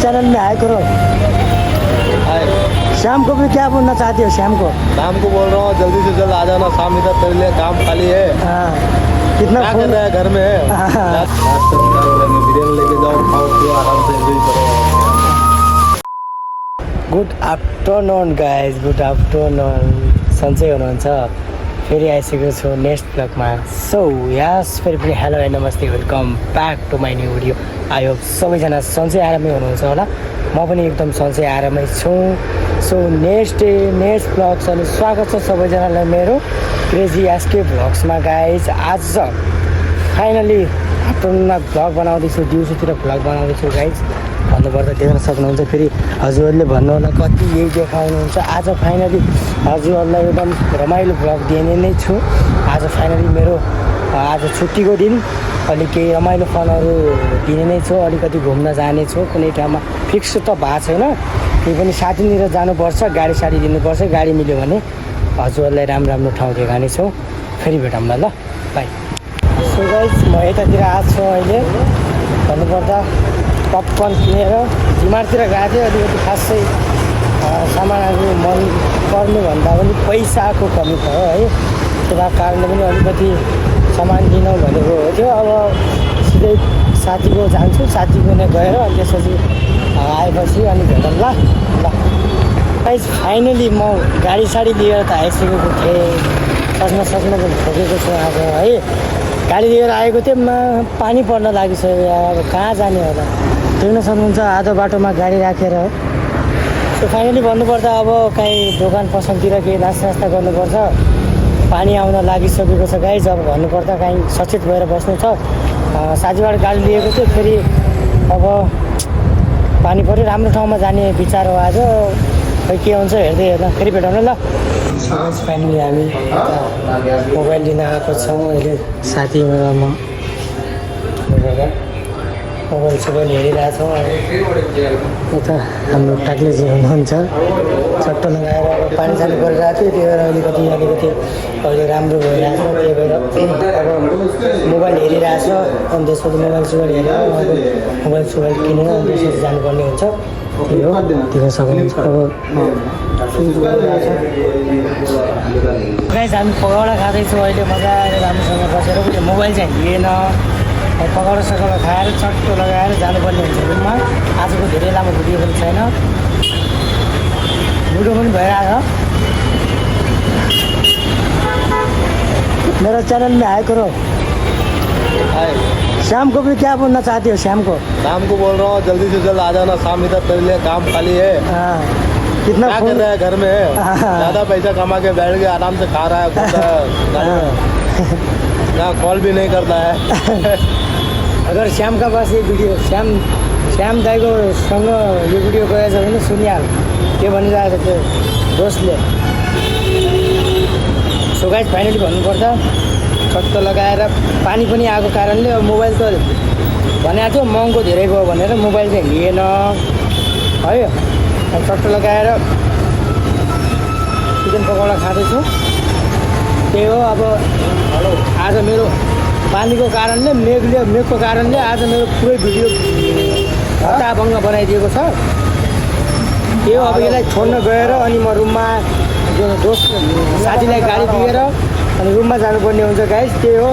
Channel में high करो। शाम को भी क्या बोलना चाहती हो? शाम को बोल रहा हूँ जल्दी से जल्द आ जाना। शाम इधर तेरे लिए काम खाली है। हाँ, कितना क्या फोन कर रहा है घर में? हाँ। बिरयानी लेके जाओ, खाओ पियो, आराम से एंजॉय करो। Good afternoon guys, good afternoon. सन्चै हुनुहुन्छ? फेरि आइसकेको छु नेक्स्ट ब्लगमा। सो यस, फेरि पनि हेलो एन्ड नमस्ते, welcome back to my new video. I hope सबैजना सन्चै आरामै हुनुहुन्छ होला। म पनि एकदम सन्चै आरामै छु। सो नेक्स्ट ब्लग्स अनि स्वागत छ सबैजनालाई मेरो क्रेजी एसके भ्लग्समा गाइज। आज फाइनली आफ्टरनुनमा भ्लग बनाउँदैछु, दिउँसोतिर भ्लग बनाउँदैछु गाइज। भन्नुपर्दा देख्न सक्नुहुन्छ। फेरि हजुरहरूले भन्नुहोला कति यही देखाउनुहुन्छ। आज फाइनली हजुरहरूलाई एकदम रमाइलो भ्लग दिने नै छु। आज फाइनली मेरो आज छुट्टीको दिन, अलि केही रमाइलो फलहरू दिने नै छु। अलिकति घुम्न जाने छु कुनै ठाउँमा, फिक्स त भएको छैन। त्यही पनि साथीनिर जानुपर्छ, गाडी साडी दिनुपर्छ। गाडी मिल्यो भने हजुरहरूलाई राम्रो ठाउँ देखाउने छु। फेरि भेटौँला ल, बाई। सो गाइज, म यतातिर आएको छु अहिले। भन्नुपर्दा पपकर्न किनेर जिमारतिर गएको थिएँ। अलिकति खासै सामानहरू मन पर्ने भन्दा पनि पैसाको कमी भयो है। त्यही कारणले पनि अलिकति सामान किनौँ भनेको थियो। अब सिधै साथीको जान्छु, साथीको नै गएर अनि त्यसपछि आएपछि अनि भेटौँ ल। गाइज फाइनली म गाडी साडी लिएर त आइसकेको थिएँ। सस्न पनि ठोकेको छु आज है। गाडी लिएर आएको थिएँ, पानी पर्न लागिसक्यो। अब कहाँ जाने होला देख्न सक्नुहुन्छ। आधो बाटोमा गाडी राखेर त्यो फाइनली भन्नुपर्दा अब काहीँ दोकान पसलतिर केही नास्ता गर्नुपर्छ। पानी आउन लागिसकेको छ गाइज। अब भन्नुपर्दा काहीँ सचेत भएर बस्नु छ। साथीबाट गाडी लिएको थियो, फेरि अब पानी पऱ्यो। राम्रो ठाउँमा जाने विचार हो आज। खै के हुन्छ हेर्दै हेर्दा। फेरि भेटौँ ल। फाइनली हामी मोबाइल लिन आएको छौँ अहिले। साथीमा म मोबाइल सोबाइल हेरिरहेको छौँ। यता हाम्रो टाक्लेजी हुनुहुन्छ, चट्ट लगाएर पानी जानु परिरहेको थियो। त्यही भएर अलिकति अहिले राम्रो भइरहेको छ। त्यही भएर अब मोबाइल हेरिरहेको छ। अनि त्यसपछि मोबाइल सोबाइल हेरेर मोबाइल सोबाइल किनेर अनि त्यसपछि जानुपर्ने हुन्छ। त्यही हो, देख्न सक्नुहुन्छ। अब गाइस हामी पकौडा खाँदैछौँ अहिले मजाले राम्रोसँग बसेर। पनि मोबाइल चाहिँ लिएन। पकौडा सकौडा खाएर चट्टो लगाएर जानुपर्ने हुन्छ रुममा। आजको धेरै लामो भिडियो पनि छैन, भिडियो पनि भइरहेको छ। मेरा चैनल में हाई करो। शाम को भी क्या बोलना चाहती हो? शाम को बोल रहा हूँ जल्दी से जल्द आ जाना। शाम इधर तेरे लिए काम खाली है। हाँ, कितना क्या कर रहा है घर में? ज़्यादा पैसा कमा के बैठ के आराम से खा रहा है, ना कॉल भी नहीं करता है। अगर श्याम का पास ये भिडियो श्याम दाईको सँग यो भिडियो गएछ भने सुनिहाल के भनिरहेको थियो दोस्तले। सो गाइस फाइनली भन्नुपर्दा चट्ट लगाएर पानी पनि आएको कारणले अब मोबाइल त भनेको थियो महँगो धेरै भयो भनेर मोबाइल चाहिँ लिएन है। चट्ट लगाएर चिकन पकौडा खाँदैछु। त्यही हो। अब आज मेरो पानीको कारणले मेघको कारणले आज मेरो पुरै भिडियो हट्टाभङ्ग बनाइदिएको छ। त्यही हो। अब यसलाई छोड्न गएर अनि म रुममा दोस्त साथीलाई गाडी दिएर अनि रुममा जानुपर्ने हुन्छ गाइस। त्यही हो।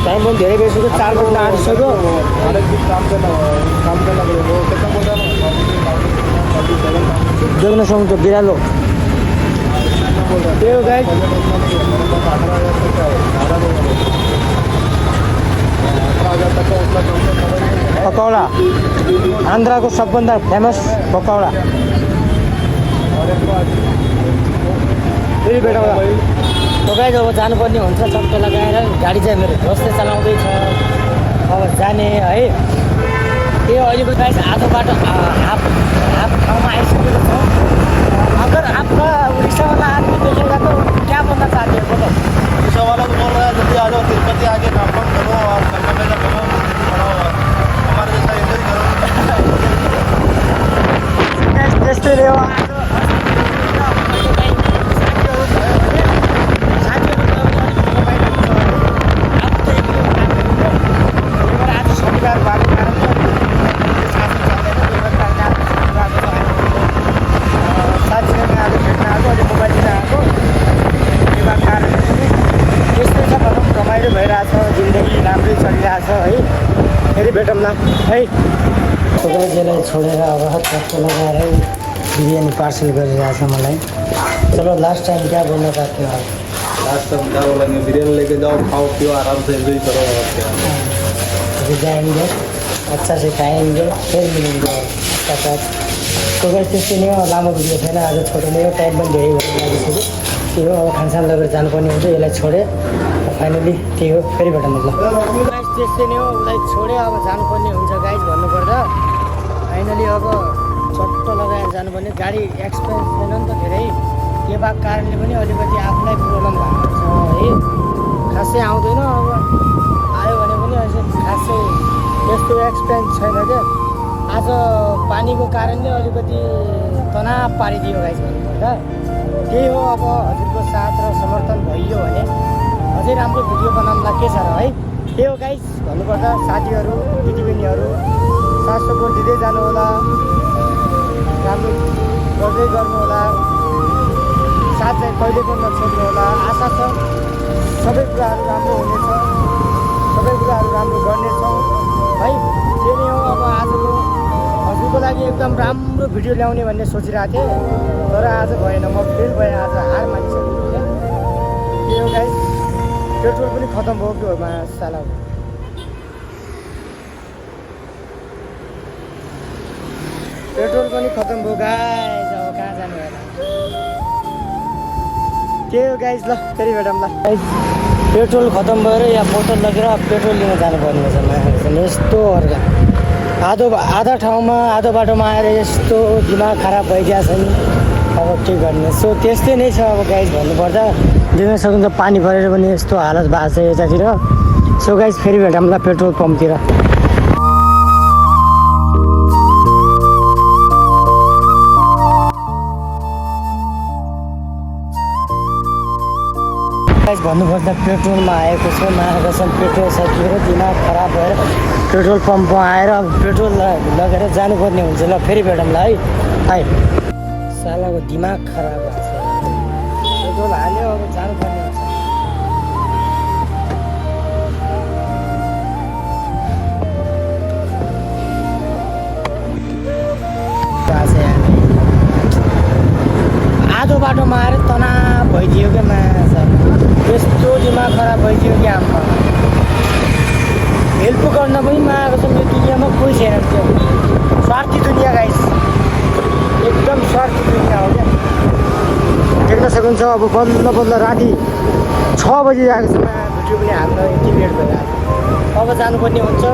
टाइम पनि धेरै भइसक्यो, 4 बज्न आँटिसक्यो। देख्न सक्नुहुन्छ बिरालो। त्यही हो गाइस। पकौडा आन्ध्राको सबभन्दा फेमस पकौडा। फेरि भेटौँला। तो गाइस अब जानुपर्ने हुन्छ। चट्ट लगाएर गाडी चाहिँ मेरो दोस्तले चलाउँदैछ। अब जाने है। त्यही अहिलेको गाइस आधो बाटो हाफ ठाउँमा आइसकेको छ। अगर आपका रिक्शा वाला आदमी देखेगा तो क्या बोलना चाहते हैं? बोलो। रिक्शा वाला तो बोल रहा है जल्दी आ जाओ, तिरुपति आके काम करो और पैसा कमाओ, हमारे जैसा एंजॉय करो। त्यस्तै रह्यो। आज शनिबार भएको कारणले त्यसलाई छोडेर अब चक्क लगाएर बिरयानी पार्सल गरिरहेछ मलाई। चलो लास्ट टाइम क्या बोल्न पाएको अब लास्ट टाइम क्या बोलेंगे, बिरयानी लेके जाओ, खाओ पियो, आराम से एंजॉय करो और क्या। अभी जाएंगे, अच्छा से खाएंगे, फिर मिलेंगे आपका साथ। तो गाइस त्यस्तै नै हो, लामो भिडियो छैन आज, छोटो नै हो, टाइम पनि धेरै भएर लागिसक्यो। त्यही हो, अब खानसान लगेर जानुपर्ने हुन्छ, यसलाई छोडेँ फाइनली त्यही हो, फेरि भेटौँ ल। गाइस त्यस्तै नै हो, उसलाई छोडेँ अब जानुपर्ने हुन्छ गाइस भन्नुपर्दा। फाइनली अब चट्ट लगाएर जानुपर्ने, गाडी एक्सपेन्स छैन नि त धेरै, के भएको कारणले पनि अलिकति आफूलाई प्रब्लम भएको छ है, खासै आउँदैन। अब आयो भने पनि अझै खासै त्यस्तो एक्सपेन्स छैन क्या। आज पानीको कारणले अलिकति तनाव पारिदियो गाइस भन्नुपर्दा। त्यही हो, अब हजुरको साथ र समर्थन भइयो भने अझै राम्रो भिडियो बनाउनुला के छ र है। त्यही हो गाइस भन्नुपर्दा, साथीहरू दिदीबहिनीहरू साथ सपोर्ट दिँदै जानु होला, राम्रो गर्दै गर्नु होला, साथलाई कहिले पनि नछोड्नु होला। आशा छ सबै कुराहरू राम्रो हुनेछ, सबै कुराहरू राम्रो गर्नेछौँ है। त्यही नै हो, अब आजको हजुरको लागि एकदम राम्रो भिडियो ल्याउने भन्ने सोचिरहेको थिएँ, तर आज भएन, म फेल भएँ, आज हार मानिसकेको थिएँ। त्यही हो गाइस, पेट्रोल पनि खतम भयो कि हो साला, पेट्रोल पनि खतम भयो गाइस, अब कहाँ जानु होला। त्यही हो गाइस, ल फेरि भेटौँ ल। पेट्रोल खतम भएर यहाँ बोतल लगेर पेट्रोल लिन जानुपर्ने रहेछ। यस्तो अर्का आधा ठाउँमा आधा बाटोमा आएर यस्तो दिमाग खराब भइदिएको छ नि, अब के गर्ने। सो त्यस्तै नै छ अब गाइस भन्नुपर्दा, देख्न सक्नुहुन्छ पानी परेर पनि यस्तो हालत भएको छ यतातिर। सो गाइस फेरि भेटौँ ल पेट्रोल पम्पतिर। भन्नुपर्दा पेट्रोलमा आएको छ, महाकसम पेट्रोल सकिएर दिमाग खराब भएर पेट्रोल पम्पमा आएर अब पेट्रोल लगेर जानुपर्ने हुन्छ। ल फेरि भेटौँ ल है। सालाको दिमाग खराब भएको छ, पेट्रोल हाल्यो अब जानुपर्ने हुन्छ। आधो बाटोमा आएर तनाव भइदियो क्या माछा, यस्तो दिमाग खराब भइदियो कि आमा। हेल्प गर्न पनि मागेको छ, यो दुनियाँमा कोही छैन त्यो, स्वार्थी दुनियाँ गाइस, एकदम स्वार्थी दुनियाँ हो क्या। देख्न सक्नुहुन्छ अब बल्ल बल्ल राति 6 बजी आएको छ, भिडियो पनि हाम्रो यति लेट भइरहेको छ, अब जानुपर्ने हुन्छ।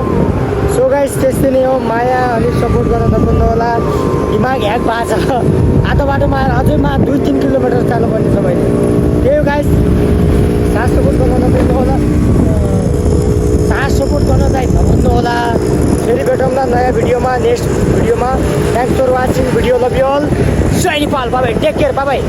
सो गाइस त्यस्तै नै हो, माया अलिक सपोर्ट गर्न नपुग्नु होला, दिमाग ह्याक भएको छ। आधो बाटोमा आएर अझै 2-3 किलोमिटर जानुपर्ने छ मैले। त्यही हो गाइस, साथ सपोर्ट गर्न नपुग्नु होला, साथ सपोर्ट गर्न चाहिँ नपुग्नु होला। फेरि भेटौँ न नयाँ भिडियोमा, नेक्स्ट भिडियोमा। Thanks for watching video, love you all, जय Nepal, bye bye, take care, bye by.